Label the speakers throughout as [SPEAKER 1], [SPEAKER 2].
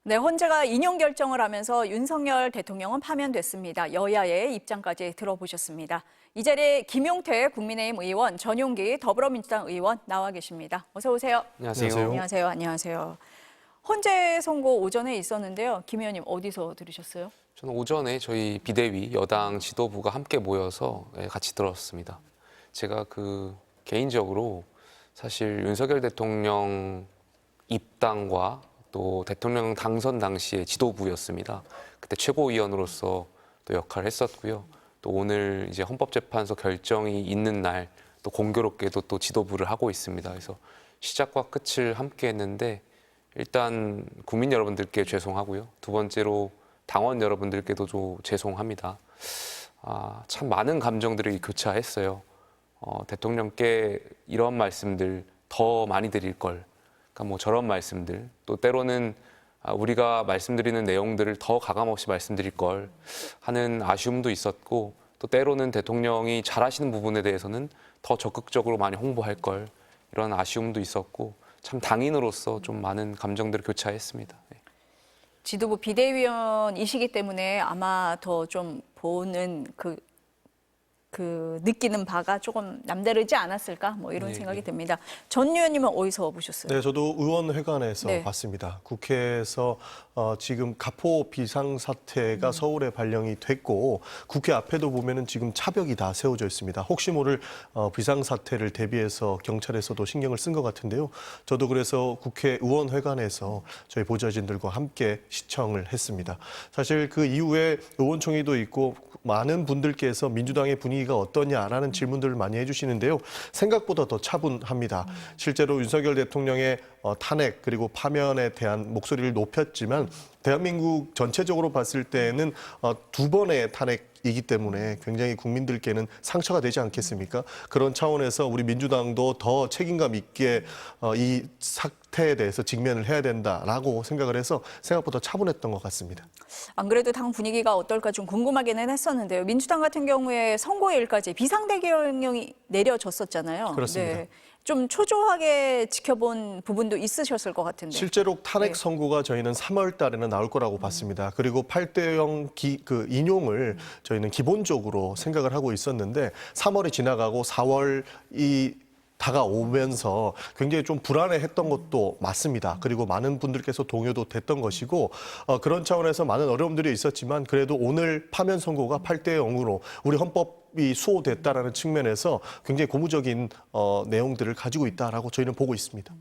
[SPEAKER 1] 네, 헌재가 인용 결정을 하면서 윤석열 대통령은 파면됐습니다. 여야의 입장까지 들어보셨습니다. 이 자리에 김용태 국민의힘 의원, 전용기 더불어민주당 의원 나와 계십니다. 어서 오세요.
[SPEAKER 2] 안녕하세요.
[SPEAKER 1] 안녕하세요. 안녕하세요. 헌재 선고 오전에 있었는데요. 김 의원님 어디서 들으셨어요?
[SPEAKER 2] 저는 오전에 저희 비대위 여당 지도부가 함께 모여서 같이 들었습니다. 제가 개인적으로 사실 윤석열 대통령 입당과 또 대통령 당선 당시의 지도부였습니다. 그때 최고위원으로서 또 역할을 했었고요. 또 오늘 이제 헌법재판소 결정이 있는 날 또 공교롭게도 또 지도부를 하고 있습니다. 그래서 시작과 끝을 함께 했는데 일단 국민 여러분들께 죄송하고요. 두 번째로 당원 여러분들께도 좀 죄송합니다. 참 많은 감정들이 교차했어요. 대통령께 이런 말씀들 더 많이 드릴 걸. 그러니까 뭐 저런 말씀들, 또 때로는 우리가 말씀드리는 내용들을 더 가감없이 말씀드릴 걸 하는 아쉬움도 있었고, 또 때로는 대통령이 잘하시는 부분에 대해서는 더 적극적으로 많이 홍보할 걸, 이런 아쉬움도 있었고, 참 당인으로서 좀 많은 감정들을 교차했습니다.
[SPEAKER 1] 지도부 비대위원이시기 때문에 아마 더 좀 보는 느끼는 바가 조금 남다르지 않았을까? 뭐 이런 생각이 듭니다. 전 의원님은 어디서 보셨어요?
[SPEAKER 3] 네, 저도 의원회관에서
[SPEAKER 1] 네.
[SPEAKER 3] 봤습니다. 국회에서 지금 가포 비상사태가 서울에 발령이 됐고 국회 앞에도 보면은 지금 차벽이 다 세워져 있습니다. 혹시 모를 비상사태를 대비해서 경찰에서도 신경을 쓴 것 같은데요. 저도 그래서 국회의원회관에서 저희 보좌진들과 함께 시청을 했습니다. 사실 그 이후에 의원총회도 있고 많은 분들께서 민주당의 분위기가 어떠냐라는 질문들을 많이 해주시는데요. 생각보다 더 차분합니다. 실제로 윤석열 대통령의 탄핵 그리고 파면에 대한 목소리를 높였지만 대한민국 전체적으로 봤을 때는 두 번의 탄핵이기 때문에 굉장히 국민들께는 상처가 되지 않겠습니까? 그런 차원에서 우리 민주당도 더 책임감 있게 이 사태에 대해서 직면을 해야 된다라고 생각을 해서 생각보다 차분했던 것 같습니다.
[SPEAKER 1] 안 그래도 당 분위기가 어떨까 좀 궁금하기는 했었는데요. 민주당 같은 경우에 선거일까지 비상대결령이 내려졌었잖아요.
[SPEAKER 3] 그렇습니다.
[SPEAKER 1] 네. 좀 초조하게 지켜본 부분도 있으셨을 것 같은데.
[SPEAKER 3] 실제로 탄핵 선고가 저희는 3월 달에는 나올 거라고 봤습니다. 그리고 8대0 인용을 저희는 기본적으로 생각을 하고 있었는데 3월이 지나가고 4월이 다가오면서 굉장히 좀 불안해했던 것도 맞습니다. 그리고 많은 분들께서 동요도 됐던 것이고 그런 차원에서 많은 어려움들이 있었지만 그래도 오늘 파면 선고가 8대0으로 우리 헌법이 수호됐다라는 측면에서 굉장히 고무적인 내용들을 가지고 있다라고 저희는 보고 있습니다.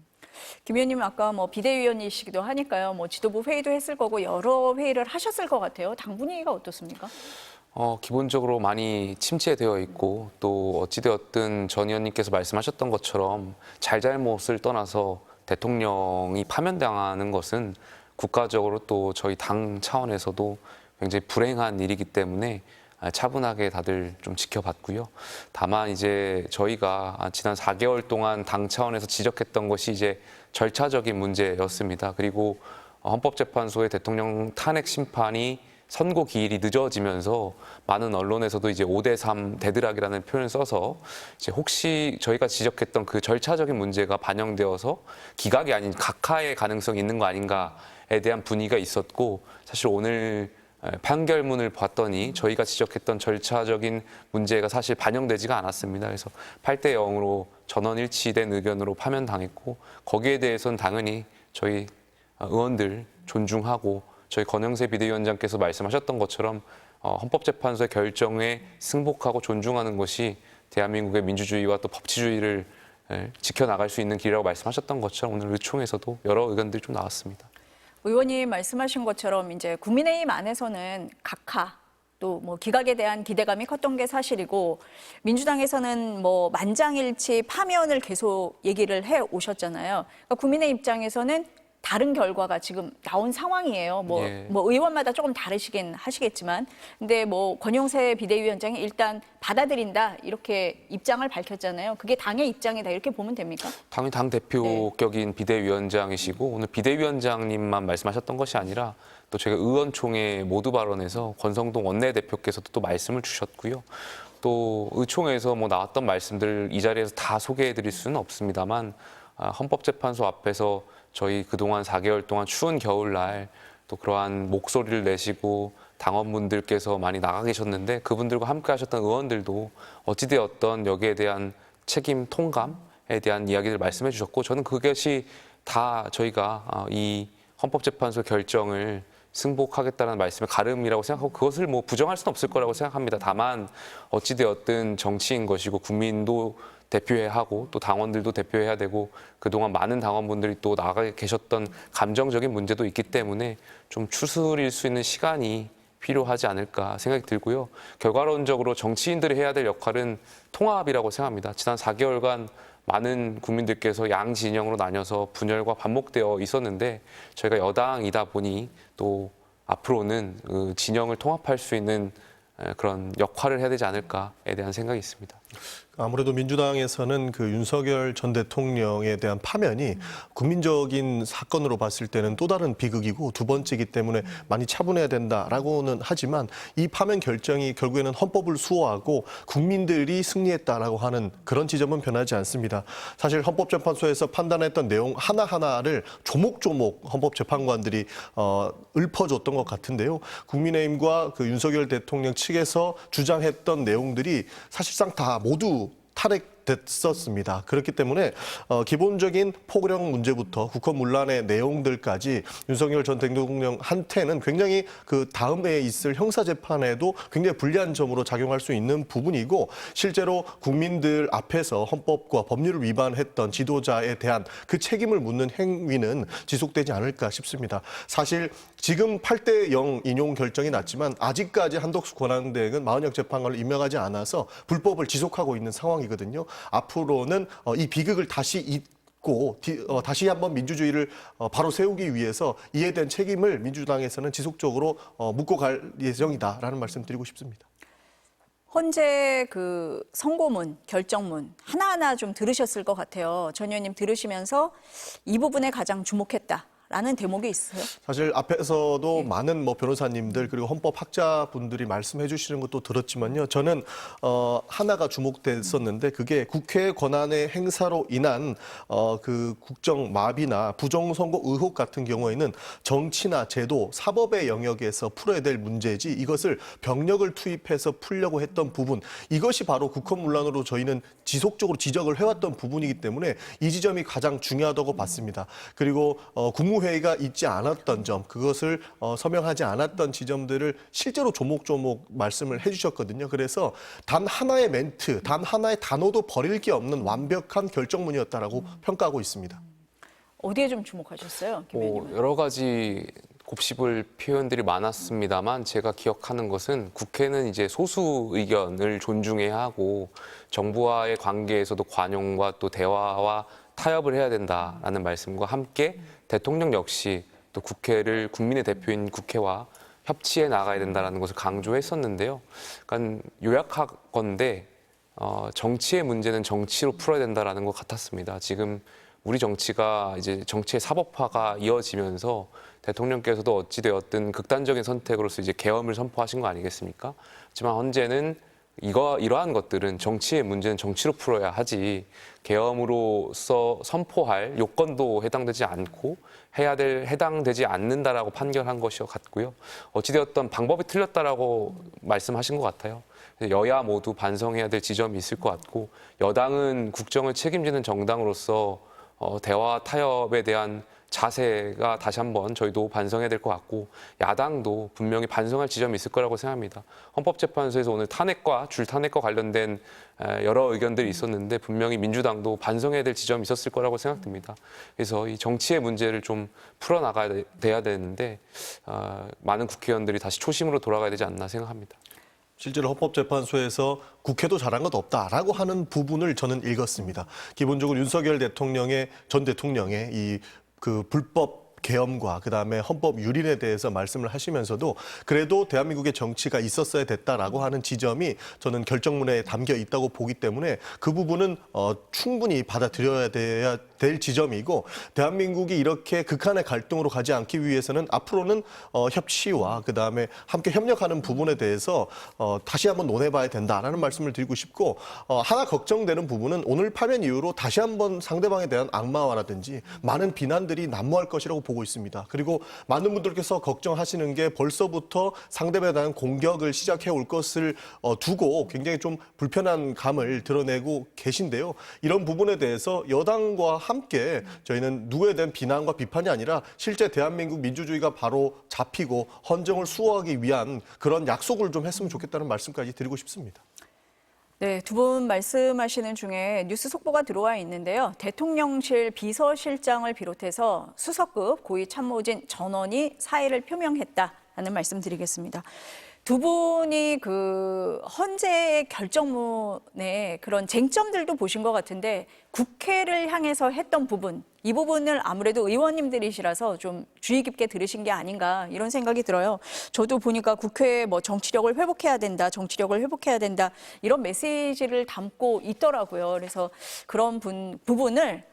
[SPEAKER 1] 김 의원님은 아까 뭐 비대위원이시기도 하니까요. 뭐 지도부 회의도 했을 거고 여러 회의를 하셨을 것 같아요. 당 분위기가 어떻습니까?
[SPEAKER 2] 기본적으로 많이 침체되어 있고 또 어찌되었든 전 의원님께서 말씀하셨던 것처럼 잘잘못을 떠나서 대통령이 파면당하는 것은 국가적으로 또 저희 당 차원에서도 굉장히 불행한 일이기 때문에 차분하게 다들 좀 지켜봤고요. 다만 이제 저희가 지난 4개월 동안 당 차원에서 지적했던 것이 이제 절차적인 문제였습니다. 그리고 헌법재판소의 대통령 탄핵 심판이 선고 기일이 늦어지면서 많은 언론에서도 이제 5대3 대드락이라는 표현을 써서 이제 혹시 저희가 지적했던 그 절차적인 문제가 반영되어서 기각이 아닌 각하의 가능성이 있는 거 아닌가에 대한 분위기가 있었고, 사실 오늘 판결문을 봤더니 저희가 지적했던 절차적인 문제가 사실 반영되지가 않았습니다. 그래서 8대0으로 전원일치된 의견으로 파면당했고, 거기에 대해서는 당연히 저희 의원들 존중하고 저희 권영세 비대위원장께서 말씀하셨던 것처럼 헌법재판소의 결정에 승복하고 존중하는 것이 대한민국의 민주주의와 또 법치주의를 지켜나갈 수 있는 길이라고 말씀하셨던 것처럼 오늘 의총에서도 여러 의견들이 좀 나왔습니다.
[SPEAKER 1] 의원님 말씀하신 것처럼 이제 국민의힘 안에서는 각하 또 뭐 기각에 대한 기대감이 컸던 게 사실이고 민주당에서는 뭐 만장일치 파면을 계속 얘기를 해 오셨잖아요. 그러니까 국민의 입장에서는 다른 결과가 지금 나온 상황이에요. 뭐 의원마다 조금 다르시긴 하시겠지만, 근데 뭐 권영세 비대위원장이 일단 받아들인다 이렇게 입장을 밝혔잖아요. 그게 당의 입장이다 이렇게 보면 됩니까?
[SPEAKER 2] 당연히 당 대표격인 비대위원장이시고 오늘 비대위원장님만 말씀하셨던 것이 아니라 또 제가 의원총회 모두 발언에서 권성동 원내대표께서도 또 말씀을 주셨고요. 또 의총에서 뭐 나왔던 말씀들 이 자리에서 다 소개해드릴 수는 없습니다만 헌법재판소 앞에서 저희 그동안 4개월 동안 추운 겨울날 또 그러한 목소리를 내시고 당원분들께서 많이 나가 계셨는데 그분들과 함께 하셨던 의원들도 어찌되었던 여기에 대한 책임 통감에 대한 이야기를 말씀해 주셨고 저는 그것이 다 저희가 이 헌법재판소 결정을 승복하겠다는 말씀의 가름이라고 생각하고 그것을 뭐 부정할 수는 없을 거라고 생각합니다. 다만 어찌되었든 정치인 것이고 국민도 대표해야 하고 또 당원들도 대표해야 되고 그동안 많은 당원분들이 또 나가 계셨던 감정적인 문제도 있기 때문에 좀 추스릴 수 있는 시간이 필요하지 않을까 생각이 들고요. 결과론적으로 정치인들이 해야 될 역할은 통합이라고 생각합니다. 지난 4개월간 많은 국민들께서 양 진영으로 나뉘어서 분열과 반목되어 있었는데 저희가 여당이다 보니 또 앞으로는 그 진영을 통합할 수 있는 그런 역할을 해야 되지 않을까에 대한 생각이 있습니다.
[SPEAKER 3] 아무래도 민주당에서는 그 윤석열 전 대통령에 대한 파면이 국민적인 사건으로 봤을 때는 또 다른 비극이고 두 번째이기 때문에 많이 차분해야 된다라고는 하지만 이 파면 결정이 결국에는 헌법을 수호하고 국민들이 승리했다라고 하는 그런 지점은 변하지 않습니다. 사실 헌법재판소에서 판단했던 내용 하나하나를 조목조목 헌법재판관들이 읊어줬던 것 같은데요. 국민의힘과 그 윤석열 대통령 측에서 주장했던 내용들이 사실상 다 모두 탈핵됐었습니다. 그렇기 때문에 기본적인 포괄형 문제부터 국헌 문란의 내용들까지 윤석열 전 대통령한테는 굉장히 그 다음에 있을 형사재판에도 굉장히 불리한 점으로 작용할 수 있는 부분이고 실제로 국민들 앞에서 헌법과 법률을 위반했던 지도자에 대한 그 책임을 묻는 행위는 지속되지 않을까 싶습니다. 사실 지금 8대0 인용 결정이 났지만 아직까지 한덕수 권한대행은 마흔형 재판관을 임명하지 않아서 불법을 지속하고 있는 상황이거든요. 앞으로는 이 비극을 다시 잊고 다시 한번 민주주의를 바로 세우기 위해서 이에 대한 책임을 민주당에서는 지속적으로 묻고 갈 예정이다라는 말씀 드리고 싶습니다.
[SPEAKER 1] 헌재 그 선고문, 결정문 하나하나 좀 들으셨을 것 같아요. 전 의원님 들으시면서 이 부분에 가장 주목했다라는 대목이 있어요?
[SPEAKER 3] 사실 앞에서도 많은 변호사님들 그리고 헌법학자분들이 말씀해 주시는 것도 들었지만요. 저는 하나가 주목됐었는데 그게 국회 권한의 행사로 인한 그 국정 마비나 부정선거 의혹 같은 경우에는 정치나 제도, 사법의 영역에서 풀어야 될 문제지 이것을 병력을 투입해서 풀려고 했던 부분 이것이 바로 국헌문란으로 저희는 지속적으로 지적을 해왔던 부분이기 때문에 이 지점이 가장 중요하다고 봤습니다. 그리고 국무회의가 있지 않았던 점, 그것을 서명하지 않았던 지점들을 실제로 조목조목 말씀을 해주셨거든요. 그래서 단 하나의 멘트, 단 하나의 단어도 버릴 게 없는 완벽한 결정문이었다라고 평가하고 있습니다.
[SPEAKER 1] 어디에 좀 주목하셨어요, 김 의원님은?
[SPEAKER 2] 여러 가지 곱씹을 표현들이 많았습니다만 제가 기억하는 것은 국회는 이제 소수 의견을 존중해야 하고 정부와의 관계에서도 관용과 또 대화와 타협을 해야 된다라는 말씀과 함께 대통령 역시 또 국회를 국민의 대표인 국회와 협치해 나가야 된다라는 것을 강조했었는데요. 그러니까 요약하건대 정치의 문제는 정치로 풀어야 된다라는 것 같았습니다. 지금 우리 정치가 이제 정치의 사법화가 이어지면서 대통령께서도 어찌되었든 극단적인 선택으로서 이제 계엄을 선포하신 거 아니겠습니까? 하지만 헌재는 이러한 것들은 정치의 문제는 정치로 풀어야 하지 계엄으로서 선포할 요건도 해당되지 않고 해당되지 않는다라고 판결한 것이어 같고요. 어찌되었던 방법이 틀렸다라고 말씀하신 것 같아요. 여야 모두 반성해야 될 지점이 있을 것 같고 여당은 국정을 책임지는 정당으로서 대화 타협에 대한 자세가 다시 한번 저희도 반성해야 될 것 같고 야당도 분명히 반성할 지점이 있을 거라고 생각합니다. 헌법재판소에서 오늘 줄탄핵과 관련된 여러 의견들이 있었는데 분명히 민주당도 반성해야 될 지점이 있었을 거라고 생각됩니다. 그래서 이 정치의 문제를 좀 풀어나가야 돼야 되는데 많은 국회의원들이 다시 초심으로 돌아가야 되지 않나 생각합니다.
[SPEAKER 3] 실제로 헌법재판소에서 국회도 잘한 것 없다라고 하는 부분을 저는 읽었습니다. 기본적으로 윤석열 전 대통령의 이 그 불법 계엄과 그다음에 헌법 유린에 대해서 말씀을 하시면서도 그래도 대한민국의 정치가 있었어야 됐다라고 하는 지점이 저는 결정문에 담겨 있다고 보기 때문에 그 부분은 충분히 받아들여야 될 지점이고 대한민국이 이렇게 극한의 갈등으로 가지 않기 위해서는 앞으로는 협치와 그다음에 함께 협력하는 부분에 대해서 다시 한번 논해봐야 된다라는 말씀을 드리고 싶고 하나 걱정되는 부분은 오늘 파면 이후로 다시 한번 상대방에 대한 악마화라든지 많은 비난들이 난무할 것이라고 보고 있습니다. 그리고 많은 분들께서 걱정하시는 게 벌써부터 상대방에 대한 공격을 시작해 올 것을 두고 굉장히 좀 불편한 감을 드러내고 계신데요. 이런 부분에 대해서 여당과 함께 저희는 누구에 대한 비난과 비판이 아니라 실제 대한민국 민주주의가 바로 잡히고 헌정을 수호하기 위한 그런 약속을 좀 했으면 좋겠다는 말씀까지 드리고 싶습니다.
[SPEAKER 1] 네, 두 분 말씀하시는 중에 뉴스 속보가 들어와 있는데요. 대통령실 비서실장을 비롯해서 수석급 고위 참모진 전원이 사의를 표명했다는 말씀 드리겠습니다. 두 분이 그 헌재 결정문에 그런 쟁점들도 보신 것 같은데 국회를 향해서 했던 부분, 이 부분을 아무래도 의원님들이시라서 좀 주의 깊게 들으신 게 아닌가 이런 생각이 들어요. 저도 보니까 국회 뭐 정치력을 회복해야 된다, 정치력을 회복해야 된다 이런 메시지를 담고 있더라고요. 그래서 그런 부분을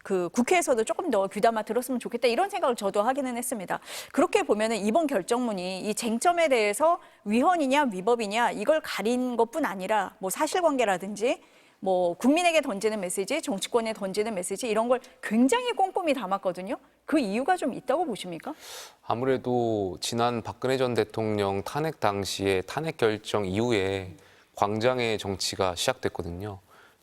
[SPEAKER 1] 그 국회에서도 조금 더 귀담아 들었으면 좋겠다 이런 생각을 저도 하기는 했습니다. 그렇게 보면은 이번 결정문이 이 쟁점에 대해서 위헌이냐 위법이냐 이걸 가린 것뿐 아니라 뭐 사실관계라든지 뭐 국민에게 던지는 메시지, 정치권에 던지는 메시지 이런 걸 굉장히 꼼꼼히 담았거든요. 그 이유가 좀 있다고 보십니까?
[SPEAKER 2] 아무래도 지난 박근혜 전 대통령 탄핵 당시에 탄핵 결정 이후에 광장의 정치가 시작됐거든요.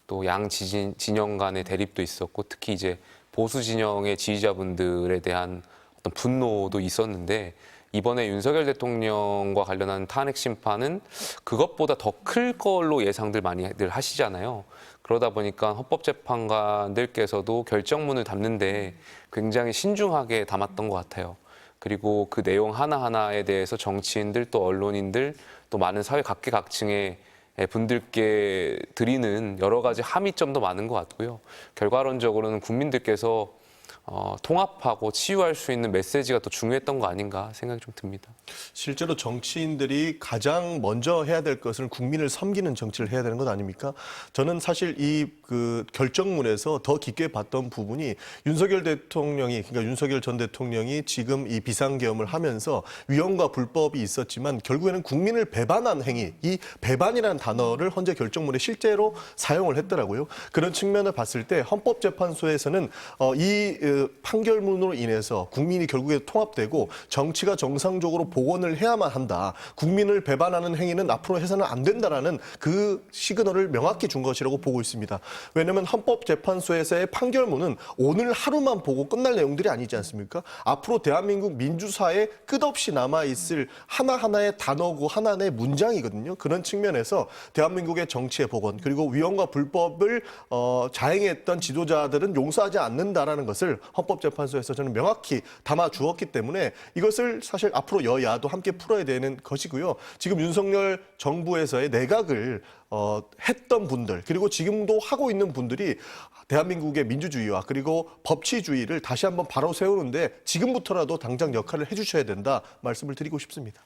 [SPEAKER 2] 또 양 진영 간의 대립도 있었고 특히 이제 보수 진영의 지지자분들에 대한 어떤 분노도 있었는데 이번에 윤석열 대통령과 관련한 탄핵 심판은 그것보다 더 클 걸로 예상들 많이들 하시잖아요. 그러다 보니까 헌법재판관들께서도 결정문을 담는데 굉장히 신중하게 담았던 것 같아요. 그리고 그 내용 하나하나에 대해서 정치인들 또 언론인들 또 많은 사회 각계각층의 분들께 드리는 여러 가지 함의점도 많은 것 같고요. 결과론적으로는 국민들께서 통합하고 치유할 수 있는 메시지가 더 중요했던 거 아닌가 생각이 좀 듭니다.
[SPEAKER 3] 실제로 정치인들이 가장 먼저 해야 될 것은 국민을 섬기는 정치를 해야 되는 것 아닙니까? 저는 사실 이 그 결정문에서 더 깊게 봤던 부분이 윤석열 대통령이, 그러니까 윤석열 전 대통령이 지금 이 비상계엄을 하면서 위헌과 불법이 있었지만 결국에는 국민을 배반한 행위, 이 배반이라는 단어를 헌재 결정문에 실제로 사용을 했더라고요. 그런 측면을 봤을 때 헌법재판소에서는 이 판결문으로 인해서 국민이 결국에 통합되고 정치가 정상적으로 복원을 해야만 한다. 국민을 배반하는 행위는 앞으로 해서는 안 된다라는 그 시그널을 명확히 준 것이라고 보고 있습니다. 왜냐하면 헌법재판소에서의 판결문은 오늘 하루만 보고 끝날 내용들이 아니지 않습니까? 앞으로 대한민국 민주사에 끝없이 남아있을 하나하나의 단어고 하나하나의 문장이거든요. 그런 측면에서 대한민국의 정치의 복원 그리고 위헌과 불법을 자행했던 지도자들은 용서하지 않는다라는 것을 헌법재판소에서 저는 명확히 담아 주었기 때문에 이것을 사실 앞으로 여야도 함께 풀어야 되는 것이고요. 지금 윤석열 정부에서의 내각을 했던 분들 그리고 지금도 하고 있는 분들이 대한민국의 민주주의와 그리고 법치주의를 다시 한번 바로 세우는데 지금부터라도 당장 역할을 해주셔야 된다 말씀을 드리고 싶습니다.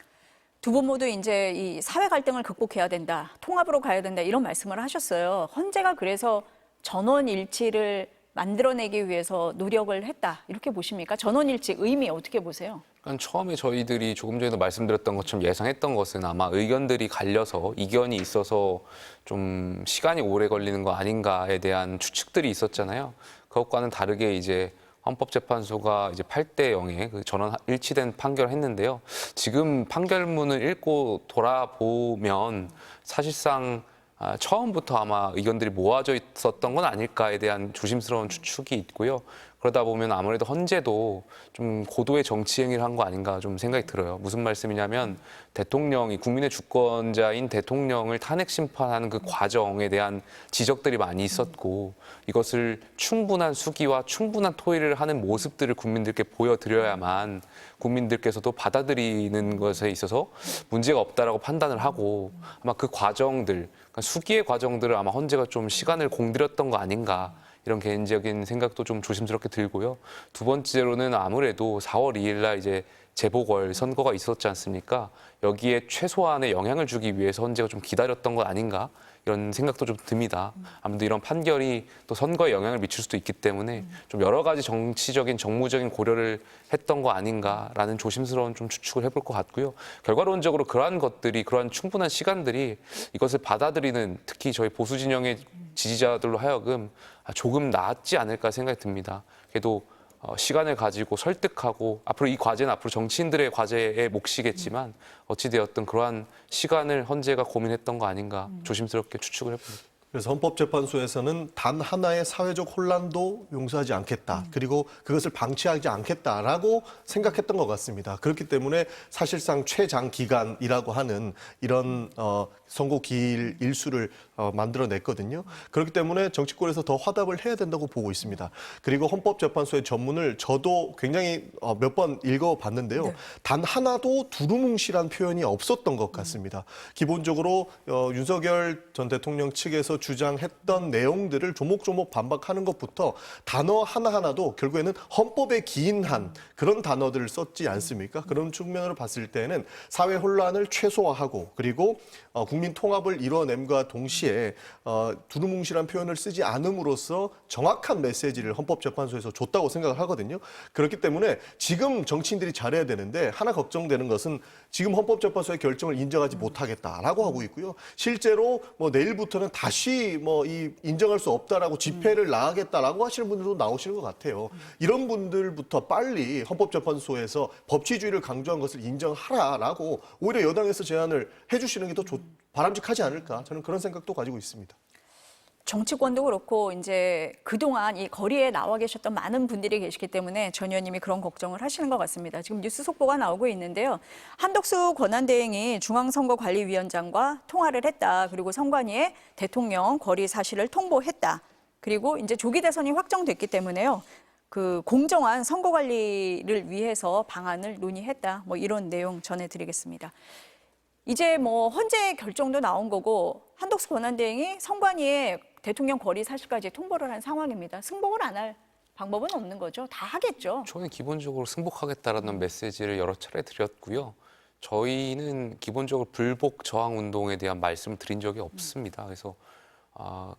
[SPEAKER 1] 두 분 모두 이제 이 사회 갈등을 극복해야 된다, 통합으로 가야 된다 이런 말씀을 하셨어요. 헌재가 그래서 전원 일치를 만들어내기 위해서 노력을 했다 이렇게 보십니까? 전원 일치 의미 어떻게 보세요?
[SPEAKER 2] 그러니까 처음에 저희들이 조금 전에도 말씀드렸던 것처럼 예상했던 것은 아마 의견들이 갈려서 이견이 있어서 좀 시간이 오래 걸리는 거 아닌가에 대한 추측들이 있었잖아요. 그것과는 다르게 이제 헌법재판소가 이제 8대 0의 그 전원 일치된 판결을 했는데요. 지금 판결문을 읽고 돌아보면 사실상 처음부터 아마 의견들이 모아져 있었던 건 아닐까에 대한 조심스러운 추측이 있고요. 그러다 보면 아무래도 헌재도 좀 고도의 정치 행위를 한 거 아닌가 좀 생각이 들어요. 무슨 말씀이냐면 대통령이 국민의 주권자인 대통령을 탄핵 심판하는 그 과정에 대한 지적들이 많이 있었고 이것을 충분한 수기와 충분한 토의를 하는 모습들을 국민들께 보여드려야만 국민들께서도 받아들이는 것에 있어서 문제가 없다라고 판단을 하고 아마 그 과정들, 그러니까 수기의 과정들을 아마 헌재가 좀 시간을 공들였던 거 아닌가 이런 개인적인 생각도 좀 조심스럽게 들고요. 두 번째로는 아무래도 4월 2일 날 이제 재보궐 선거가 있었지 않습니까? 여기에 최소한의 영향을 주기 위해서 헌재가 좀 기다렸던 것 아닌가 이런 생각도 좀 듭니다. 아무래도 이런 판결이 또 선거에 영향을 미칠 수도 있기 때문에 좀 여러 가지 정치적인 정무적인 고려를 했던 거 아닌가라는 조심스러운 좀 추측을 해볼 것 같고요. 결과론적으로 그러한 것들이 그러한 충분한 시간들이 이것을 받아들이는 특히 저희 보수 진영의 지지자들로 하여금 조금 낫지 않을까 생각이 듭니다. 그래도 시간을 가지고 설득하고 앞으로 이 과제는 앞으로 정치인들의 과제의 몫이겠지만 어찌되었든 그러한 시간을 헌재가 고민했던 거 아닌가 조심스럽게 추측을 해봅니다.
[SPEAKER 3] 그래서 헌법재판소에서는 단 하나의 사회적 혼란도 용서하지 않겠다. 그리고 그것을 방치하지 않겠다라고 생각했던 것 같습니다. 그렇기 때문에 사실상 최장 기간이라고 하는 이런 선고 기일 일수를 만들어냈거든요. 그렇기 때문에 정치권에서 더 화답을 해야 된다고 보고 있습니다. 그리고 헌법재판소의 전문을 저도 굉장히 몇 번 읽어봤는데요.
[SPEAKER 1] 네.
[SPEAKER 3] 단 하나도 두루뭉실한 표현이 없었던 것 같습니다. 기본적으로 윤석열 전 대통령 측에서 주장했던 내용들을 조목조목 반박하는 것부터 단어 하나하나도 결국에는 헌법에 기인한 그런 단어들을 썼지 않습니까? 그런 측면으로 봤을 때는 사회 혼란을 최소화하고 그리고 국민 통합을 이뤄냄과 동시에 두루뭉실한 표현을 쓰지 않음으로써 정확한 메시지를 헌법재판소에서 줬다고 생각을 하거든요. 그렇기 때문에 지금 정치인들이 잘해야 되는데 하나 걱정되는 것은 지금 헌법재판소의 결정을 인정하지 못하겠다라고 하고 있고요. 실제로 뭐 내일부터는 다시 이 인정할 수 없다라고 집회를 나가겠다라고 하시는 분들도 나오시는 것 같아요. 이런 분들부터 빨리 헌법재판소에서 법치주의를 강조한 것을 인정하라라고 오히려 여당에서 제안을 해주시는 게 더 바람직하지 않을까 저는 그런 생각도 가지고 있습니다.
[SPEAKER 1] 정치권도 그렇고 이제 그동안 이 거리에 나와 계셨던 많은 분들이 계시기 때문에 전 의원님이 그런 걱정을 하시는 것 같습니다. 지금 뉴스 속보가 나오고 있는데요. 한덕수 권한대행이 중앙선거관리위원장과 통화를 했다. 그리고 선관위에 대통령 거리 사실을 통보했다. 그리고 이제 조기 대선이 확정됐기 때문에요. 그 공정한 선거 관리를 위해서 방안을 논의했다. 뭐 이런 내용 전해드리겠습니다. 이제 뭐 헌재 결정도 나온 거고 한덕수 권한대행이 선관위에 대통령 거리 사실까지 통보를 한 상황입니다. 승복을 안 할 방법은 없는 거죠. 다 하겠죠.
[SPEAKER 2] 저는 기본적으로 승복하겠다라는 메시지를 여러 차례 드렸고요. 저희는 기본적으로 불복 저항 운동에 대한 말씀을 드린 적이 없습니다. 그래서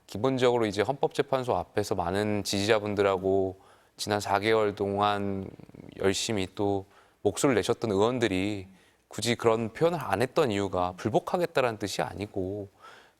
[SPEAKER 2] 기본적으로 이제 헌법재판소 앞에서 많은 지지자분들하고 지난 4개월 동안 열심히 또 목소리를 내셨던 의원들이 굳이 그런 표현을 안 했던 이유가 불복하겠다라는 뜻이 아니고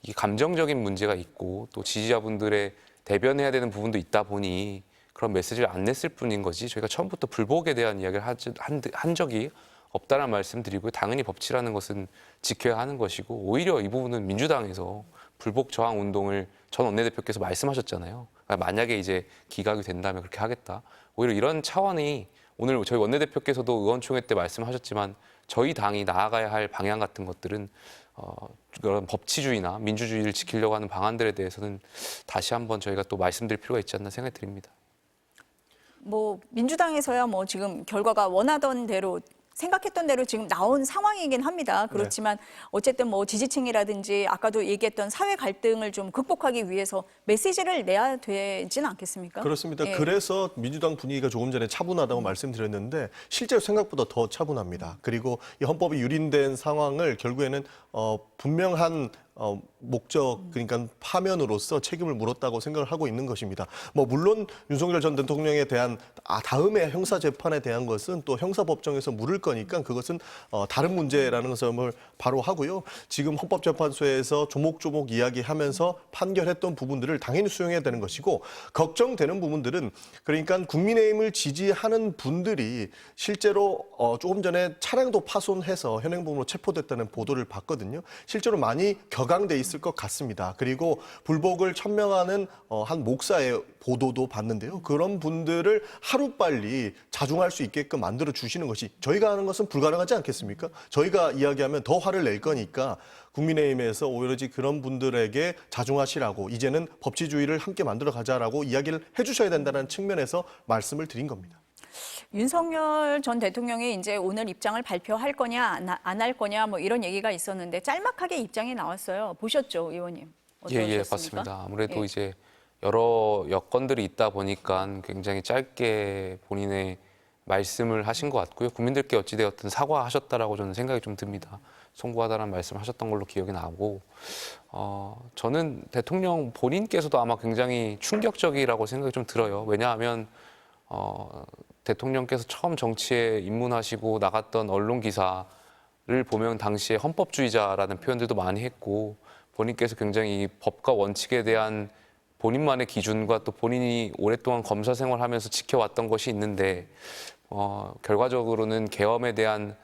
[SPEAKER 2] 이게 감정적인 문제가 있고 또 지지자분들의 대변해야 되는 부분도 있다 보니 그런 메시지를 안 냈을 뿐인 거지 저희가 처음부터 불복에 대한 이야기를 한 적이 없다는 말씀 드리고요. 당연히 법치라는 것은 지켜야 하는 것이고 오히려 이 부분은 민주당에서 불복 저항 운동을 전 원내대표께서 말씀하셨잖아요. 그러니까 만약에 이제 기각이 된다면 그렇게 하겠다. 오히려 이런 차원이 오늘 저희 원내대표께서도 의원총회 때 말씀하셨지만 저희 당이 나아가야 할 방향 같은 것들은 그런 법치주의나 민주주의를 지키려고 하는 방안들에 대해서는 다시 한번 저희가 또 말씀드릴 필요가 있지 않나 생각이 듭니다.
[SPEAKER 1] 뭐 민주당에서야 뭐 지금 결과가 원하던 대로 생각했던 대로 지금 나온 상황이긴 합니다. 그렇지만 어쨌든 뭐 지지층이라든지 아까도 얘기했던 사회 갈등을 좀 극복하기 위해서 메시지를 내야 되지는 않겠습니까?
[SPEAKER 3] 그렇습니다.
[SPEAKER 1] 예.
[SPEAKER 3] 그래서 민주당 분위기가 조금 전에 차분하다고 말씀드렸는데 실제로 생각보다 더 차분합니다. 그리고 이 헌법이 유린된 상황을 결국에는 분명한 목적, 그러니까 파면으로서 책임을 물었다고 생각을 하고 있는 것입니다. 뭐 물론 윤석열 전 대통령에 대한 다음에 형사 재판에 대한 것은 또 형사법정에서 물을 거니까 그것은 다른 문제라는 점을 바로 하고요. 지금 헌법재판소에서 조목조목 이야기하면서 판결했던 부분들을 당연히 수용해야 되는 것이고 걱정되는 부분들은 그러니까 국민의힘을 지지하는 분들이 실제로 조금 전에 차량도 파손해서 현행범으로 체포됐다는 보도를 봤거든요. 실제로 많이 격앙돼 있을 것 같습니다. 그리고 불복을 천명하는 한 목사의 보도도 봤는데요. 그런 분들을 하루빨리 자중할 수 있게끔 만들어 주시는 것이 저희가 하는 것은 불가능하지 않겠습니까? 저희가 이야기하면 더 화를 낼 거니까 국민의힘에서 오로지 그런 분들에게 자중하시라고 이제는 법치주의를 함께 만들어 가자라고 이야기를 해주셔야 된다는 측면에서 말씀을 드린 겁니다.
[SPEAKER 1] 윤석열 전 대통령이 이제 오늘 입장을 발표할 거냐 안 할 거냐 뭐 이런 얘기가 있었는데 짤막하게 입장이 나왔어요. 보셨죠, 의원님? 어떠셨습니까?
[SPEAKER 2] 예, 봤습니다. 아무래도
[SPEAKER 1] 예.
[SPEAKER 2] 이제 여러 여건들이 있다 보니까 굉장히 짧게 본인의 말씀을 하신 것 같고요. 국민들께 어찌되었든 사과하셨다라고 저는 생각이 좀 듭니다. 송구하다라는 말씀하셨던 걸로 기억이 나고 저는 대통령 본인께서도 아마 굉장히 충격적이라고 생각이 좀 들어요. 왜냐하면 대통령께서 처음 정치에 입문하시고 나갔던 언론 기사를 보면 당시에 헌법주의자라는 표현들도 많이 했고 본인께서 굉장히 이 법과 원칙에 대한 본인만의 기준과 또 본인이 오랫동안 검사 생활하면서 지켜왔던 것이 있는데 결과적으로는 계엄에 대한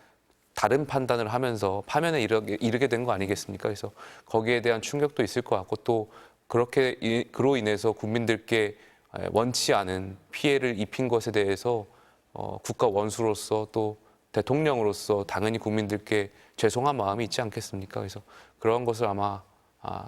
[SPEAKER 2] 다른 판단을 하면서 파면에 이르게 된 거 아니겠습니까? 그래서 거기에 대한 충격도 있을 것 같고 또 그로 인해서 국민들께 원치 않은 피해를 입힌 것에 대해서 국가 원수로서 또 대통령으로서 당연히 국민들께 죄송한 마음이 있지 않겠습니까? 그래서 그런 것을 아마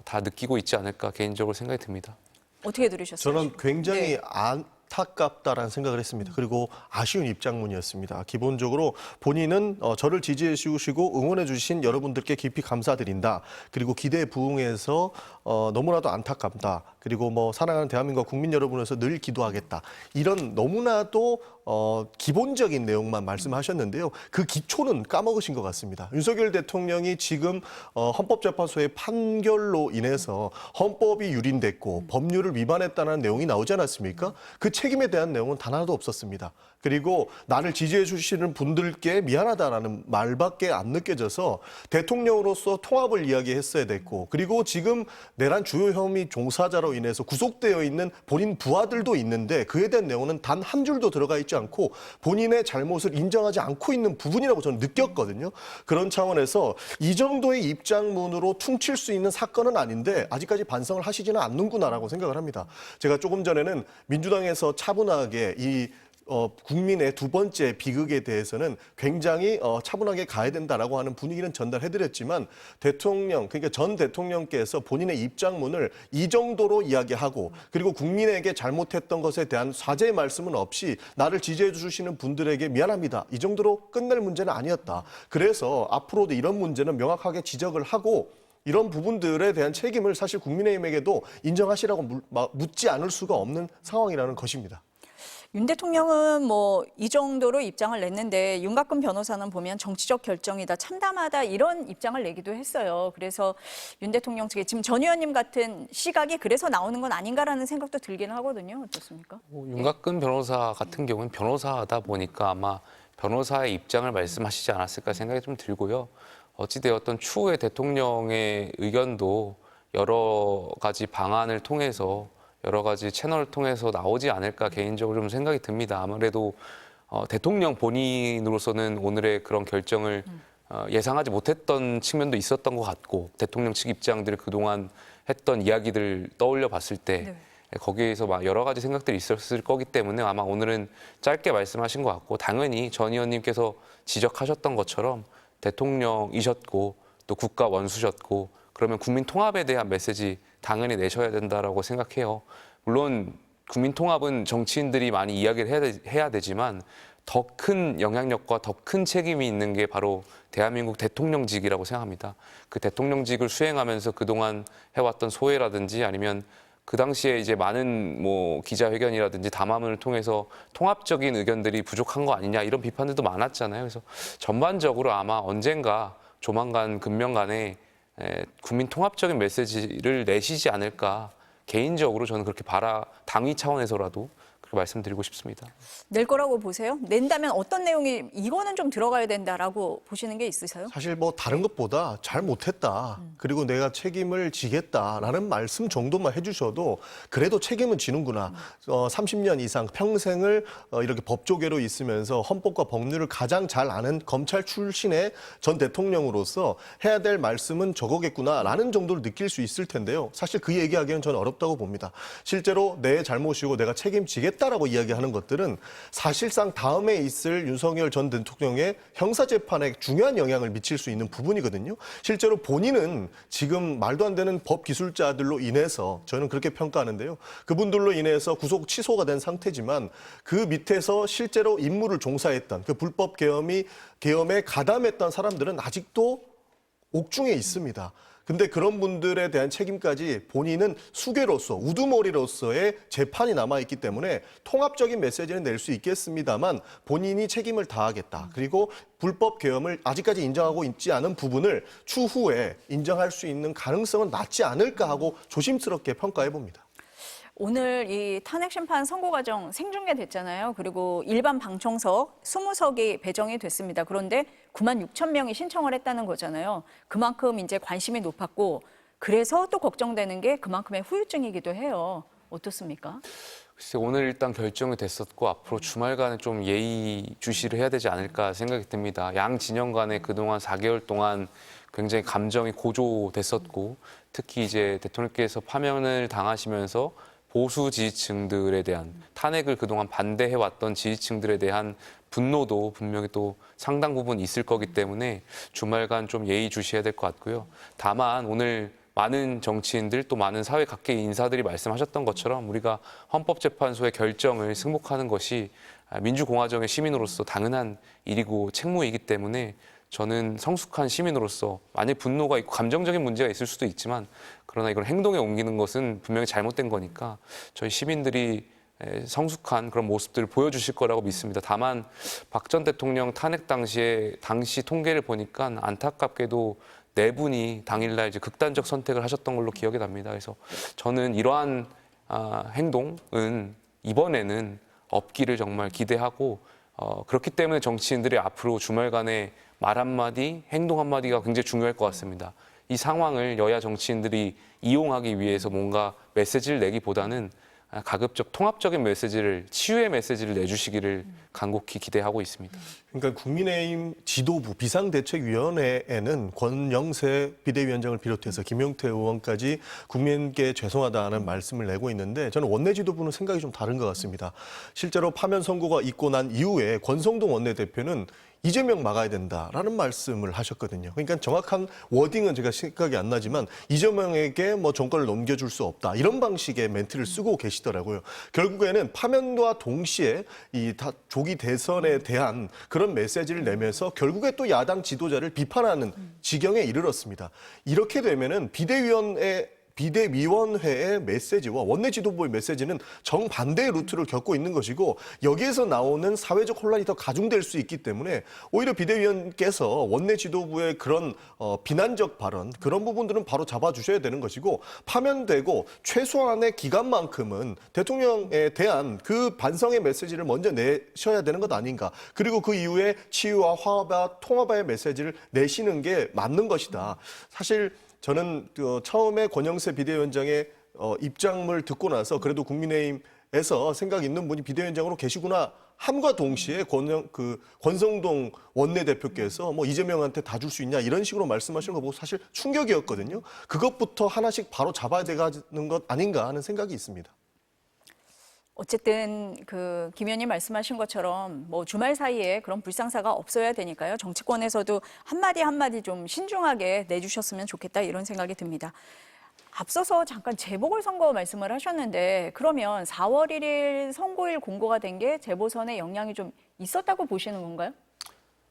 [SPEAKER 2] 다 느끼고 있지 않을까 개인적으로 생각이 듭니다.
[SPEAKER 1] 어떻게 들으셨어요?
[SPEAKER 3] 저는 굉장히
[SPEAKER 1] 네.
[SPEAKER 3] 안타깝다라는 생각을 했습니다. 그리고 아쉬운 입장문이었습니다. 기본적으로 본인은 저를 지지해 주시고 응원해 주신 여러분들께 깊이 감사드린다. 그리고 기대에 부응해서 너무나도 안타깝다. 그리고 뭐 사랑하는 대한민국 국민 여러분에서 늘 기도하겠다. 이런 너무나도 기본적인 내용만 말씀하셨는데요. 그 기초는 까먹으신 것 같습니다. 윤석열 대통령이 지금 헌법재판소의 판결로 인해서 헌법이 유린됐고 법률을 위반했다는 내용이 나오지 않았습니까? 그 책임에 대한 내용은 단 하나도 없었습니다. 그리고 나를 지지해 주시는 분들께 미안하다라는 말밖에 안 느껴져서 대통령으로서 통합을 이야기했어야 됐고 그리고 지금 내란 주요 혐의 종사자로 인해서 구속되어 있는 본인 부하들도 있는데 그에 대한 내용은 단 한 줄도 들어가 있지 않고 본인의 잘못을 인정하지 않고 있는 부분이라고 저는 느꼈거든요. 그런 차원에서 이 정도의 입장문으로 퉁칠 수 있는 사건은 아닌데 아직까지 반성을 하시지는 않는구나라고 생각을 합니다. 제가 조금 전에는 민주당에서 차분하게 이 국민의 두 번째 비극에 대해서는 굉장히 차분하게 가야 된다라고 하는 분위기는 전달해드렸지만 대통령, 그러니까 전 대통령께서 본인의 입장문을 이 정도로 이야기하고 그리고 국민에게 잘못했던 것에 대한 사죄의 말씀은 없이 나를 지지해 주시는 분들에게 미안합니다. 이 정도로 끝낼 문제는 아니었다. 그래서 앞으로도 이런 문제는 명확하게 지적을 하고 이런 부분들에 대한 책임을 사실 국민의힘에게도 인정하시라고 묻지 않을 수가 없는 상황이라는 것입니다.
[SPEAKER 1] 윤 대통령은 뭐 이 정도로 입장을 냈는데 윤곽근 변호사는 보면 정치적 결정이다, 참담하다 이런 입장을 내기도 했어요. 그래서 윤 대통령 측에 지금 전 의원님 같은 시각이 그래서 나오는 건 아닌가라는 생각도 들기는 하거든요. 어떻습니까?
[SPEAKER 2] 윤곽근 변호사 같은 경우는 변호사다 보니까 아마 변호사의 입장을 말씀하시지 않았을까 생각이 좀 들고요. 어찌되었던 추후에 대통령의 의견도 여러 가지 방안을 통해서 여러 가지 채널을 통해서 나오지 않을까 개인적으로 좀 생각이 듭니다. 아무래도 대통령 본인으로서는 오늘의 그런 결정을 예상하지 못했던 측면도 있었던 것 같고 대통령 측 입장들을 그동안 했던 이야기들 떠올려 봤을 때 거기에서 막 여러 가지 생각들이 있었을 거기 때문에 아마 오늘은 짧게 말씀하신 것 같고 당연히 전 의원님께서 지적하셨던 것처럼 대통령이셨고 또 국가 원수셨고 그러면 국민 통합에 대한 메시지 당연히 내셔야 된다라고 생각해요. 물론 국민 통합은 정치인들이 많이 이야기를 해야 되지만 더 큰 영향력과 더 큰 책임이 있는 게 바로 대한민국 대통령직이라고 생각합니다. 그 대통령직을 수행하면서 그동안 해왔던 소회라든지 아니면 그 당시에 이제 많은 뭐 기자회견이라든지 담화문을 통해서 통합적인 의견들이 부족한 거 아니냐 이런 비판들도 많았잖아요. 그래서 전반적으로 아마 언젠가 조만간 금명간에 국민 통합적인 메시지를 내시지 않을까 개인적으로 저는 그렇게 당위 차원에서라도 그렇게 말씀드리고 싶습니다.
[SPEAKER 1] 낼 거라고 보세요? 낸다면 어떤 내용이 이거는 좀 들어가야 된다라고 보시는 게 있으세요?
[SPEAKER 3] 사실 뭐 다른 것보다 잘 못했다. 그리고 내가 책임을 지겠다라는 말씀 정도만 해주셔도 그래도 책임은 지는구나. 30년 이상 평생을 이렇게 법조계로 있으면서 헌법과 법률을 가장 잘 아는 검찰 출신의 전 대통령으로서 해야 될 말씀은 저거겠구나라는 정도를 느낄 수 있을 텐데요. 사실 그 얘기하기는 저는 어렵다고 봅니다. 실제로 내 잘못이고 내가 책임지겠다라고 이야기하는 것들은 사실상 다음에 있을 윤석열 전 대통령의 형사재판에 중요한 영향을 미칠 수 있는 부분이거든요. 실제로 본인은 지금 말도 안 되는 법 기술자들로 인해서 저는 그렇게 평가하는데요. 그분들로 인해서 구속 취소가 된 상태지만 그 밑에서 실제로 임무를 종사했던 그 불법 계엄에 가담했던 사람들은 아직도 옥중에 있습니다. 근데 그런 분들에 대한 책임까지 본인은 수괴로서 우두머리로서의 재판이 남아있기 때문에 통합적인 메시지는 낼 수 있겠습니다만 본인이 책임을 다하겠다. 그리고 불법 계엄을 아직까지 인정하고 있지 않은 부분을 추후에 인정할 수 있는 가능성은 낮지 않을까 하고 조심스럽게 평가해 봅니다.
[SPEAKER 1] 오늘 이 탄핵 심판 선고 과정 생중계됐잖아요. 그리고 일반 방청석 20석이 배정이 됐습니다. 그런데 9만 6천 명이 신청을 했다는 거잖아요. 그만큼 이제 관심이 높았고 그래서 또 걱정되는 게 그만큼의 후유증이기도 해요. 어떻습니까?
[SPEAKER 2] 글쎄, 오늘 일단 결정이 됐었고 앞으로 주말간에 좀 예의 주시를 해야 되지 않을까 생각이 듭니다. 양 진영 간에 그동안 4개월 동안 굉장히 감정이 고조됐었고 특히 이제 대통령께서 파면을 당하시면서 보수 지지층들에 대한 탄핵을 그동안 반대해왔던 지지층들에 대한 분노도 분명히 또 상당 부분 있을 거기 때문에 주말간 좀 예의주시해야 될 것 같고요. 다만 오늘 많은 정치인들 또 많은 사회 각계의 인사들이 말씀하셨던 것처럼 우리가 헌법재판소의 결정을 승복하는 것이 민주공화정의 시민으로서 당연한 일이고 책무이기 때문에 저는 성숙한 시민으로서 만약 분노가 있고 감정적인 문제가 있을 수도 있지만 그러나 이걸 행동에 옮기는 것은 분명히 잘못된 거니까 저희 시민들이 성숙한 그런 모습들을 보여주실 거라고 믿습니다. 다만 박 전 대통령 탄핵 당시 통계를 보니까 안타깝게도 4분이 당일날 이제 극단적 선택을 하셨던 걸로 기억이 납니다. 그래서 저는 이러한 행동은 이번에는 없기를 정말 기대하고 그렇기 때문에 정치인들이 앞으로 주말간에 말 한마디, 행동 한마디가 굉장히 중요할 것 같습니다. 이 상황을 여야 정치인들이 이용하기 위해서 뭔가 메시지를 내기보다는 가급적 통합적인 메시지를, 치유의 메시지를 내주시기를 간곡히 기대하고 있습니다.
[SPEAKER 3] 그러니까 국민의힘 지도부 비상대책위원회에는 권영세 비대위원장을 비롯해서 김용태 의원까지 국민께 죄송하다는 말씀을 내고 있는데 저는 원내 지도부는 생각이 좀 다른 것 같습니다. 실제로 파면 선고가 있고 난 이후에 권성동 원내대표는 이재명 막아야 된다라는 말씀을 하셨거든요. 그러니까 정확한 워딩은 제가 생각이 안 나지만 이재명에게 뭐 정권을 넘겨줄 수 없다 이런 방식의 멘트를 쓰고 계시더라고요. 결국에는 파면과 동시에 이 조기 대선에 대한 그런 메시지를 내면서 결국에 또 야당 지도자를 비판하는 지경에 이르렀습니다. 이렇게 되면은 비대위원회의 메시지와 원내 지도부의 메시지는 정반대의 루트를 겪고 있는 것이고 여기에서 나오는 사회적 혼란이 더 가중될 수 있기 때문에 오히려 비대위원께서 원내 지도부의 그런 비난적 발언 그런 부분들은 바로 잡아주셔야 되는 것이고 파면되고 최소한의 기간만큼은 대통령에 대한 그 반성의 메시지를 먼저 내셔야 되는 것 아닌가. 그리고 그 이후에 치유와 화합과 통합의 메시지를 내시는 게 맞는 것이다. 사실 저는 처음에 권영세 비대위원장의 입장을 듣고 나서 그래도 국민의힘에서 생각 있는 분이 비대위원장으로 계시구나 함과 동시에 권성동 원내대표께서 뭐 이재명한테 다 줄 수 있냐 이런 식으로 말씀하시는 거 보고 사실 충격이었거든요. 그것부터 하나씩 바로 잡아야 되는 것 아닌가 하는 생각이 있습니다.
[SPEAKER 1] 어쨌든 김 의원님 말씀하신 것처럼 뭐 주말 사이에 그런 불상사가 없어야 되니까요. 정치권에서도 한마디 한마디 좀 신중하게 내주셨으면 좋겠다 이런 생각이 듭니다. 앞서서 잠깐 재보궐선거 말씀을 하셨는데 그러면 4월 1일 선고일 공고가 된 게 재보선에 영향이 좀 있었다고 보시는 건가요?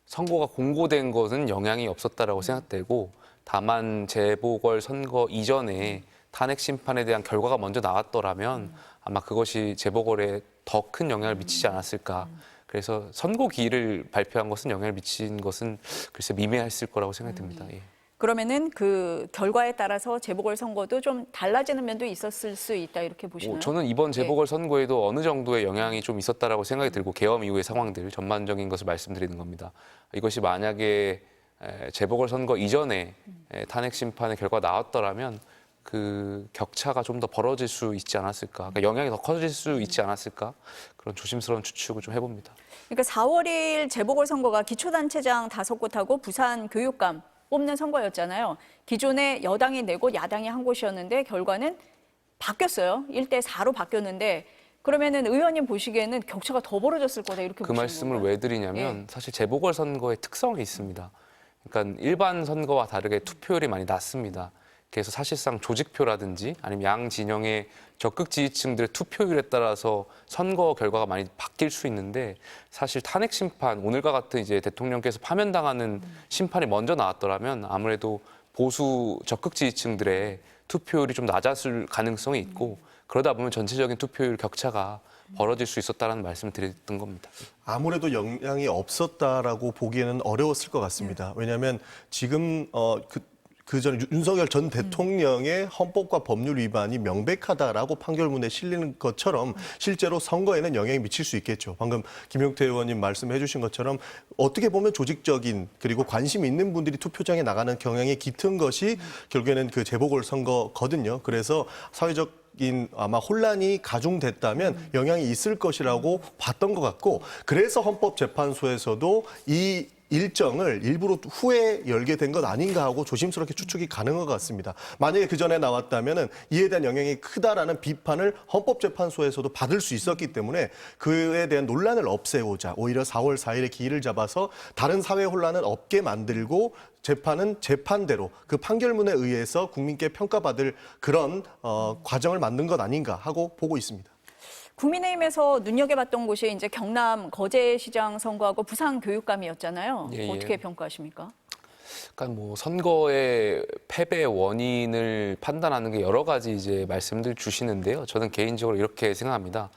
[SPEAKER 2] 선고가 공고된 것은 영향이 없었다라고 생각되고 다만 재보궐선거 이전에 탄핵 심판에 대한 결과가 먼저 나왔더라면 아마 그것이 재보궐에 더 큰 영향을 미치지 않았을까. 그래서 선고기일을 발표한 것은 영향을 미친 것은 글쎄 미미했을 거라고 생각이 듭니다. 예.
[SPEAKER 1] 그러면은 그 결과에 따라서 재보궐 선거도 좀 달라지는 면도 있었을 수 있다 이렇게 보시나요?
[SPEAKER 2] 저는 이번 재보궐 선거에도 어느 정도의 영향이 좀 있었다라고 생각이 들고 계엄 이후의 상황들 전반적인 것을 말씀드리는 겁니다. 이것이 만약에 재보궐 선거 이전에 탄핵 심판의 결과가 나왔더라면 그 격차가 좀 더 벌어질 수 있지 않았을까, 그러니까 영향이 더 커질 수 있지 않았을까 그런 조심스러운 추측을 좀 해봅니다.
[SPEAKER 1] 그러니까 4월 1일 재보궐선거가 기초단체장 5곳하고 부산 교육감 뽑는 선거였잖아요. 기존에 여당이 4곳, 야당이 1곳이었는데 결과는 바뀌었어요. 1대4로 바뀌었는데 그러면은 의원님 보시기에는 격차가 더 벌어졌을 거다 이렇게
[SPEAKER 2] 그
[SPEAKER 1] 보시는
[SPEAKER 2] 말씀을
[SPEAKER 1] 건가요?
[SPEAKER 2] 왜 드리냐면 사실 재보궐선거의 특성이 있습니다. 그러니까 일반 선거와 다르게 투표율이 많이 낮습니다. 그래서 사실상 조직표라든지 아니면 양 진영의 적극 지지층들의 투표율에 따라서 선거 결과가 많이 바뀔 수 있는데 사실 탄핵 심판 오늘과 같은 이제 대통령께서 파면당하는 심판이 먼저 나왔더라면 아무래도 보수 적극 지지층들의 투표율이 좀 낮았을 가능성이 있고 그러다 보면 전체적인 투표율 격차가 벌어질 수 있었다는 말씀을 드렸던 겁니다.
[SPEAKER 3] 아무래도 영향이 없었다라고 보기에는 어려웠을 것 같습니다. 왜냐하면 지금 그전 윤석열 전 대통령의 헌법과 법률 위반이 명백하다라고 판결문에 실리는 것처럼 실제로 선거에는 영향이 미칠 수 있겠죠. 방금 김용태 의원님 말씀해 주신 것처럼 어떻게 보면 조직적인 그리고 관심 있는 분들이 투표장에 나가는 경향이 깃든 것이 결국에는 그 재보궐선거거든요. 그래서 사회적 아마 혼란이 가중됐다면 영향이 있을 것이라고 봤던 것 같고 그래서 헌법재판소에서도 이 일정을 일부러 후에 열게 된 것 아닌가 하고 조심스럽게 추측이 가능한 것 같습니다. 만약에 그 전에 나왔다면은 이에 대한 영향이 크다라는 비판을 헌법재판소에서도 받을 수 있었기 때문에 그에 대한 논란을 없애고자 오히려 4월 4일에 기일을 잡아서 다른 사회 혼란을 없게 만들고 재판은 재판대로 그 판결문에 의해서 국민께 평가받을 그런 과정을 만든 것 아닌가 하고 보고 있습니다.
[SPEAKER 1] 국민의힘에서 눈여겨봤던 곳이 이제 경남 거제시장 선거하고 부산 교육감이었잖아요.
[SPEAKER 2] 예, 예.
[SPEAKER 1] 어떻게 평가하십니까?
[SPEAKER 2] 그러니까 뭐 선거의 패배 원인을 판단하는 게 여러 가지 이제 말씀들 주시는데요. 저는 개인적으로 이렇게 생각합니다.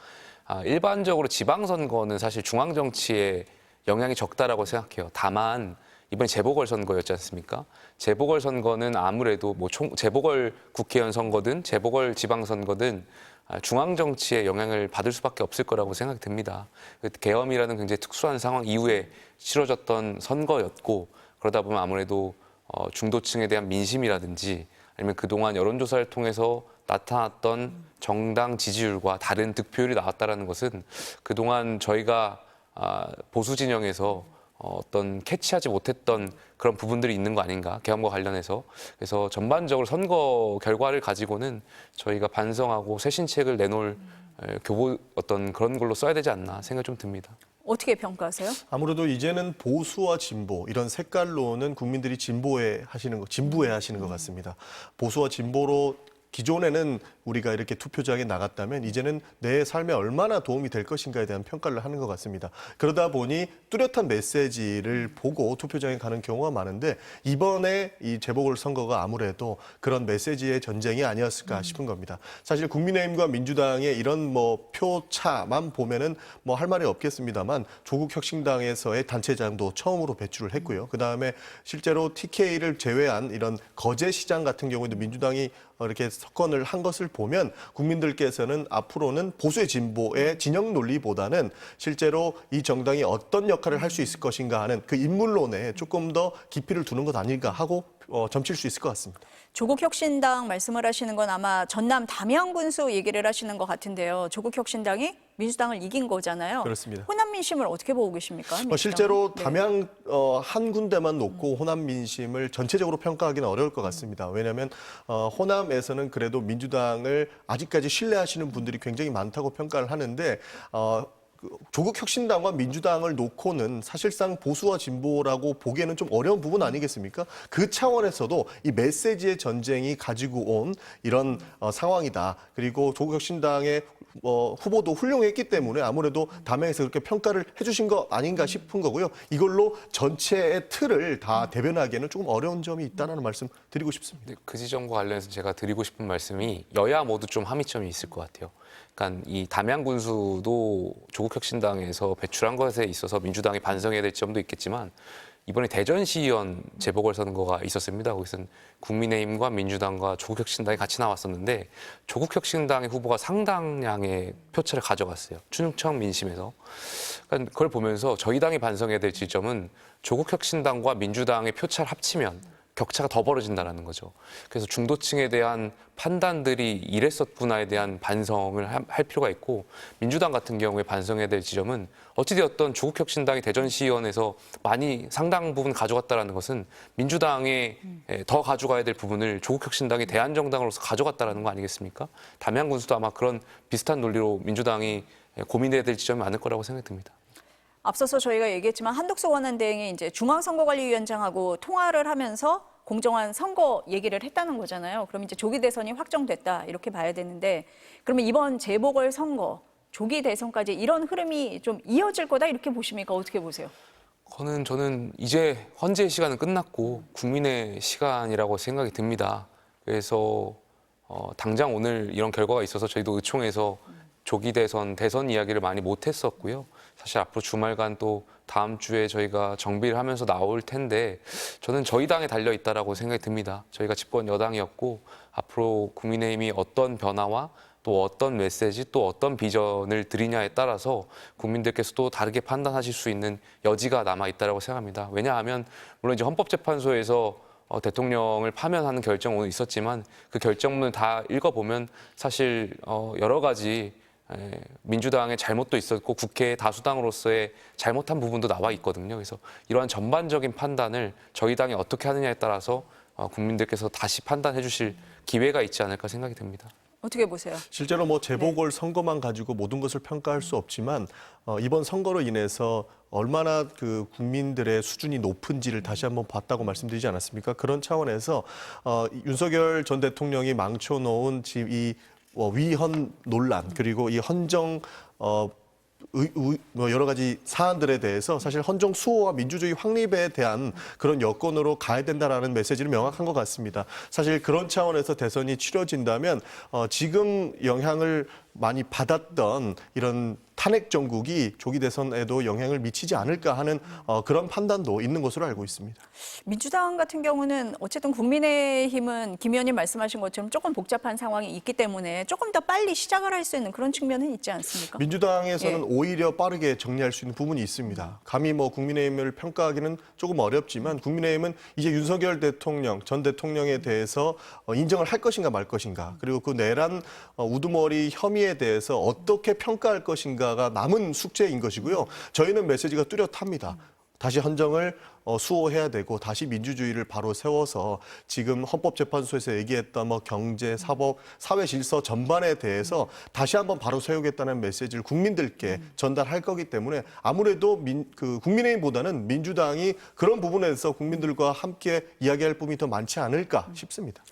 [SPEAKER 2] 일반적으로 지방선거는 사실 중앙 정치에 영향이 적다라고 생각해요. 다만 이번에 재보궐선거였지 않습니까? 재보궐선거는 아무래도 뭐 재보궐 국회의원 선거든 재보궐 지방선거든 중앙 정치에 영향을 받을 수밖에 없을 거라고 생각이 듭니다. 계엄이라는 굉장히 특수한 상황 이후에 치러졌던 선거였고 그러다 보면 아무래도 중도층에 대한 민심이라든지 아니면 그동안 여론조사를 통해서 나타났던 정당 지지율과 다른 득표율이 나왔다는 것은 그동안 저희가 보수 진영에서 어떤 캐치하지 못했던 그런 부분들이 있는 거 아닌가, 계엄과 관련해서. 그래서 전반적으로 선거 결과를 가지고는 저희가 반성하고 새 신책을 내놓을 어떤 그런 걸로 써야 되지 않나 생각이 좀 듭니다.
[SPEAKER 1] 어떻게 평가하세요?
[SPEAKER 3] 아무래도 이제는 보수와 진보 이런 색깔로는 국민들이 진보해 하시는 것 같습니다. 보수와 진보로 기존에는 우리가 이렇게 투표장에 나갔다면 이제는 내 삶에 얼마나 도움이 될 것인가에 대한 평가를 하는 것 같습니다. 그러다 보니 뚜렷한 메시지를 보고 투표장에 가는 경우가 많은데 이번에 이 재보궐선거가 아무래도 그런 메시지의 전쟁이 아니었을까 싶은 겁니다. 사실 국민의힘과 민주당의 이런 뭐 표차만 보면은 뭐 할 말이 없겠습니다만 조국 혁신당에서의 단체장도 처음으로 배출을 했고요. 그다음에 실제로 TK를 제외한 이런 거제시장 같은 경우에도 민주당이 이렇게 석권을 한 것을 보면 국민들께서는 앞으로는 보수의 진보의 진영 논리보다는 실제로 이 정당이 어떤 역할을 할 수 있을 것인가 하는 그 인물론에 조금 더 깊이를 두는 것 아닐까 하고 점칠 수 있을 것 같습니다.
[SPEAKER 1] 조국 혁신당 말씀을 하시는 건 아마 전남 담양군수 얘기를 하시는 것 같은데요. 조국 혁신당이 민주당을 이긴 거잖아요.
[SPEAKER 3] 그렇습니다.
[SPEAKER 1] 호남 민심을 어떻게 보고 계십니까?
[SPEAKER 3] 실제로
[SPEAKER 1] 네.
[SPEAKER 3] 담양 한 군데만 놓고 호남 민심을 전체적으로 평가하기는 어려울 것 같습니다. 왜냐하면 호남에서는 그래도 민주당을 아직까지 신뢰하시는 분들이 굉장히 많다고 평가를 하는데 조국 혁신당과 민주당을 놓고는 사실상 보수와 진보라고 보기에는 좀 어려운 부분 아니겠습니까? 그 차원에서도 이 메시지의 전쟁이 가지고 온 이런 상황이다. 그리고 조국 혁신당의 후보도 훌륭했기 때문에 아무래도 담양에서 그렇게 평가를 해주신 거 아닌가 싶은 거고요. 이걸로 전체의 틀을 다 대변하기에는 조금 어려운 점이 있다는 말씀 드리고 싶습니다.
[SPEAKER 2] 그 지점과 관련해서 제가 드리고 싶은 말씀이 여야 모두 좀 함의점이 있을 것 같아요. 그러니까 이 담양 군수도 조국 혁신당에서 배출한 것에 있어서 민주당이 반성해야 될 점도 있겠지만 이번에 대전시의원 재보궐선거가 있었습니다. 거기서는 국민의힘과 민주당과 조국 혁신당이 같이 나왔었는데 조국 혁신당의 후보가 상당량의 표차를 가져갔어요. 충청 민심에서. 그러니까 그걸 보면서 저희 당이 반성해야 될 지점은 조국 혁신당과 민주당의 표차를 합치면 격차가 더 벌어진다는 거죠. 그래서 중도층에 대한 판단들이 이랬었구나에 대한 반성을 할 필요가 있고 민주당 같은 경우에 반성해야 될 지점은 어찌되었던 조국 혁신당이 대전시의원에서 많이 상당 부분 가져갔다는 것은 민주당에 더 가져가야 될 부분을 조국 혁신당이 대한정당으로서 가져갔다는 거 아니겠습니까? 담양 군수도 아마 그런 비슷한 논리로 민주당이 고민해야 될 지점이 많을 거라고 생각이 듭니다.
[SPEAKER 1] 앞서서 저희가 얘기했지만 한덕수 원내대행이 이제 중앙선거관리위원장하고 통화를 하면서 공정한 선거 얘기를 했다는 거잖아요. 그럼 이제 조기 대선이 확정됐다 이렇게 봐야 되는데 그러면 이번 재보궐 선거 조기 대선까지 이런 흐름이 좀 이어질 거다 이렇게 보십니까? 어떻게 보세요?
[SPEAKER 2] 그거는 저는 이제 헌재의 시간은 끝났고 국민의 시간이라고 생각이 듭니다. 그래서 당장 오늘 이런 결과가 있어서 저희도 의총에서 조기 대선 이야기를 많이 못했었고요. 사실 앞으로 주말간 또 다음 주에 저희가 정비를 하면서 나올 텐데 저는 저희 당에 달려 있다라고 생각이 듭니다. 저희가 집권 여당이었고 앞으로 국민의힘이 어떤 변화와 또 어떤 메시지 또 어떤 비전을 드리냐에 따라서 국민들께서도 다르게 판단하실 수 있는 여지가 남아 있다라고 생각합니다. 왜냐하면 물론 이제 헌법재판소에서 대통령을 파면하는 결정은 오늘 있었지만 그 결정문을 다 읽어보면 사실 여러 가지 민주당의 잘못도 있었고 국회 다수당으로서의 잘못한 부분도 나와 있거든요. 그래서 이러한 전반적인 판단을 저희 당이 어떻게 하느냐에 따라서 국민들께서 다시 판단해 주실 기회가 있지 않을까 생각이 듭니다.
[SPEAKER 1] 어떻게 보세요?
[SPEAKER 3] 실제로 뭐 재보궐 선거만 가지고 모든 것을 평가할 수 없지만 이번 선거로 인해서 얼마나 그 국민들의 수준이 높은지를 다시 한번 봤다고 말씀드리지 않았습니까? 그런 차원에서 윤석열 전 대통령이 망쳐놓은 지금 이 위헌 논란 그리고 이 헌정 뭐 여러 가지 사안들에 대해서 사실 헌정 수호와 민주주의 확립에 대한 그런 여건으로 가야 된다라는 메시지는 명확한 것 같습니다. 사실 그런 차원에서 대선이 치러진다면 지금 영향을 많이 받았던 이런 탄핵 정국이 조기 대선에도 영향을 미치지 않을까 하는 그런 판단도 있는 것으로 알고 있습니다.
[SPEAKER 1] 민주당 같은 경우는 어쨌든 국민의힘은 김 의원님 말씀하신 것처럼 조금 복잡한 상황이 있기 때문에 조금 더 빨리 시작을 할 수 있는 그런 측면은 있지 않습니까?
[SPEAKER 3] 민주당에서는 오히려 빠르게 정리할 수 있는 부분이 있습니다. 감히 뭐 국민의힘을 평가하기는 조금 어렵지만 국민의힘은 이제 윤석열 대통령, 전 대통령에 대해서 인정을 할 것인가 말 것인가 그리고 그 내란 우두머리 혐의에 대해서 어떻게 평가할 것인가가 남은 숙제인 것이고요. 저희는 메시지가 뚜렷합니다. 다시 헌정을 수호해야 되고 다시 민주주의를 바로 세워서 지금 헌법재판소에서 얘기했던 뭐 경제, 사법, 사회 질서 전반에 대해서 다시 한번 바로 세우겠다는 메시지를 국민들께 전달할 거기 때문에 아무래도 국민의힘보다는 민주당이 그런 부분에서 국민들과 함께 이야기할 부분이 더 많지 않을까 싶습니다.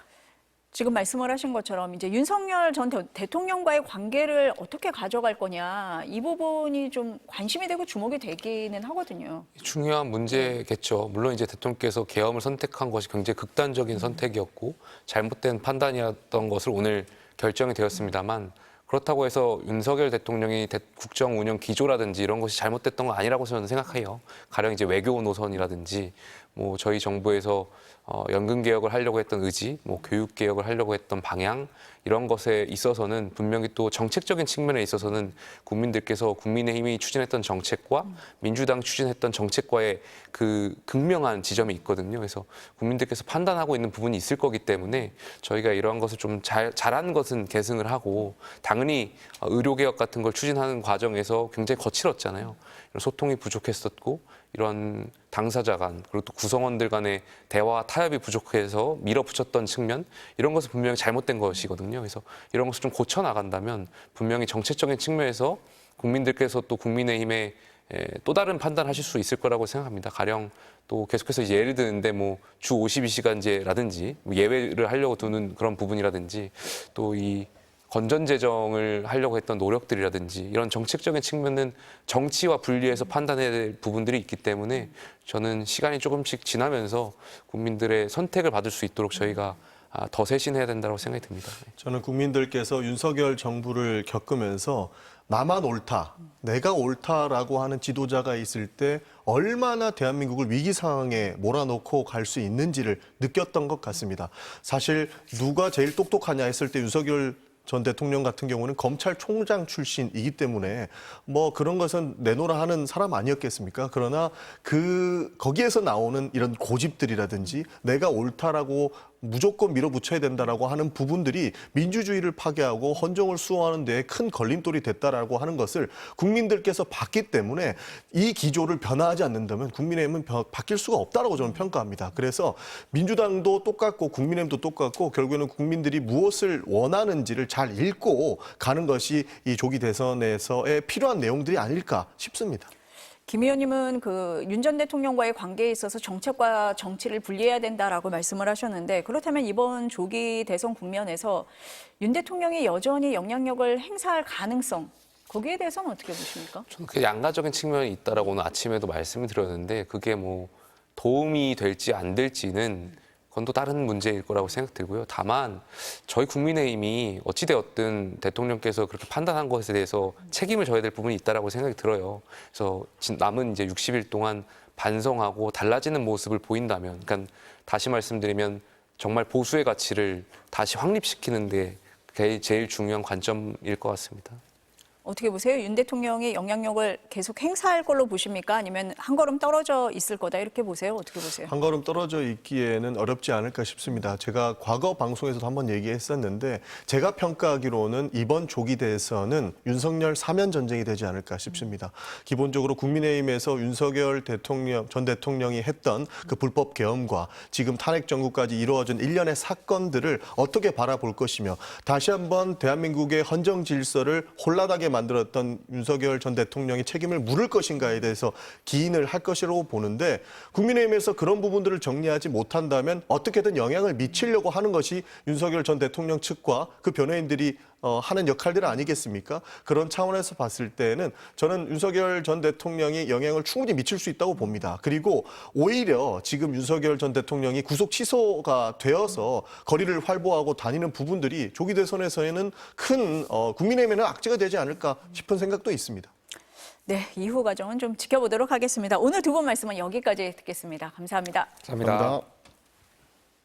[SPEAKER 1] 지금 말씀을 하신 것처럼 이제 윤석열 전 대통령과의 관계를 어떻게 가져갈 거냐 이 부분이 좀 관심이 되고 주목이 되기는 하거든요.
[SPEAKER 2] 중요한 문제겠죠. 물론 이제 대통령께서 계엄을 선택한 것이 굉장히 극단적인 선택이었고 잘못된 판단이었던 것을 오늘 결정이 되었습니다만 그렇다고 해서 윤석열 대통령이 국정 운영 기조라든지 이런 것이 잘못됐던 건 아니라고 저는 생각해요. 가령 이제 외교 노선이라든지 뭐 저희 정부에서 연금 개혁을 하려고 했던 의지, 뭐 교육 개혁을 하려고 했던 방향 이런 것에 있어서는 분명히 또 정책적인 측면에 있어서는 국민들께서 국민의힘이 추진했던 정책과 민주당 추진했던 정책과의 그 극명한 지점이 있거든요. 그래서 국민들께서 판단하고 있는 부분이 있을 거기 때문에 저희가 이러한 것을 좀 잘한 것은 계승을 하고 당연히 의료개혁 같은 걸 추진하는 과정에서 굉장히 거칠었잖아요. 이런 소통이 부족했었고 이런 당사자 간 그리고 또 구성원들 간의 대화 타협이 부족해서 밀어붙였던 측면 이런 것은 분명히 잘못된 것이거든요. 그래서 이런 것을 좀 고쳐 나간다면 분명히 정책적인 측면에서 국민들께서 또 국민의힘에 또 다른 판단하실 수 있을 거라고 생각합니다. 가령 또 계속해서 이제 예를 드는데 뭐 주 52시간제라든지 뭐 예외를 하려고 두는 그런 부분이라든지 또 이 건전재정을 하려고 했던 노력들이라든지 이런 정책적인 측면은 정치와 분리해서 판단해야 될 부분들이 있기 때문에 저는 시간이 조금씩 지나면서 국민들의 선택을 받을 수 있도록 저희가 더 쇄신해야 된다고 생각이 듭니다.
[SPEAKER 3] 저는 국민들께서 윤석열 정부를 겪으면서 나만 옳다, 내가 옳다라고 하는 지도자가 있을 때 얼마나 대한민국을 위기 상황에 몰아넣고 갈 수 있는지를 느꼈던 것 같습니다. 사실 누가 제일 똑똑하냐 했을 때 윤석열 전 대통령 같은 경우는 검찰총장 출신이기 때문에 뭐 그런 것은 내놓으라 하는 사람 아니었겠습니까? 그러나 거기에서 나오는 이런 고집들이라든지 내가 옳다라고 무조건 밀어붙여야 된다라고 하는 부분들이 민주주의를 파괴하고 헌정을 수호하는 데에 큰 걸림돌이 됐다라고 하는 것을 국민들께서 봤기 때문에 이 기조를 변화하지 않는다면 국민의힘은 바뀔 수가 없다라고 저는 평가합니다. 그래서 민주당도 똑같고 국민의힘도 똑같고 결국에는 국민들이 무엇을 원하는지를 잘 읽고 가는 것이 이 조기 대선에서의 필요한 내용들이 아닐까 싶습니다.
[SPEAKER 1] 김 의원님은 그 윤 전 대통령과의 관계에 있어서 정책과 정치를 분리해야 된다라고 말씀을 하셨는데 그렇다면 이번 조기 대선 국면에서 윤 대통령이 여전히 영향력을 행사할 가능성 거기에 대해서는 어떻게 보십니까?
[SPEAKER 2] 저는 그 양가적인 측면이 있다라고 오늘 아침에도 말씀을 드렸는데 그게 뭐 도움이 될지 안 될지는 그건 또 다른 문제일 거라고 생각들고요. 다만 저희 국민의힘이 어찌되었든 대통령께서 그렇게 판단한 것에 대해서 책임을 져야 될 부분이 있다라고 생각이 들어요. 그래서 남은 이제 60일 동안 반성하고 달라지는 모습을 보인다면, 그러니까 다시 말씀드리면 정말 보수의 가치를 다시 확립시키는데 그게 제일 중요한 관점일 것 같습니다.
[SPEAKER 1] 어떻게 보세요? 윤 대통령이 영향력을 계속 행사할 걸로 보십니까? 아니면 한 걸음 떨어져 있을 거다 이렇게 보세요? 어떻게 보세요?
[SPEAKER 3] 한 걸음 떨어져 있기에는 어렵지 않을까 싶습니다. 제가 과거 방송에서도 한번 얘기했었는데 제가 평가하기로는 이번 조기 대선은 윤석열 사면 전쟁이 되지 않을까 싶습니다. 기본적으로 국민의힘에서 윤석열 전 대통령이 했던 그 불법 계엄과 지금 탄핵 정국까지 이루어진 일련의 사건들을 어떻게 바라볼 것이며 다시 한번 대한민국의 헌정 질서를 혼란하게 만들었던 윤석열 전 대통령이 책임을 물을 것인가에 대해서 기인을 할 것이라고 보는데 국민의힘에서 그런 부분들을 정리하지 못한다면 어떻게든 영향을 미치려고 하는 것이 윤석열 전 대통령 측과 그 변호인들이 하는 역할들 아니겠습니까? 그런 차원에서 봤을 때는 저는 윤석열 전 대통령이 영향을 충분히 미칠 수 있다고 봅니다. 그리고 오히려 지금 윤석열 전 대통령이 구속 취소가 되어서 거리를 활보하고 다니는 부분들이 조기 대선에서는 큰 국민의힘에는 악재가 되지 않을까 싶은 생각도 있습니다.
[SPEAKER 1] 네, 이후 과정은 좀 지켜보도록 하겠습니다. 오늘 두 분 말씀은 여기까지 듣겠습니다. 감사합니다.
[SPEAKER 2] 감사합니다.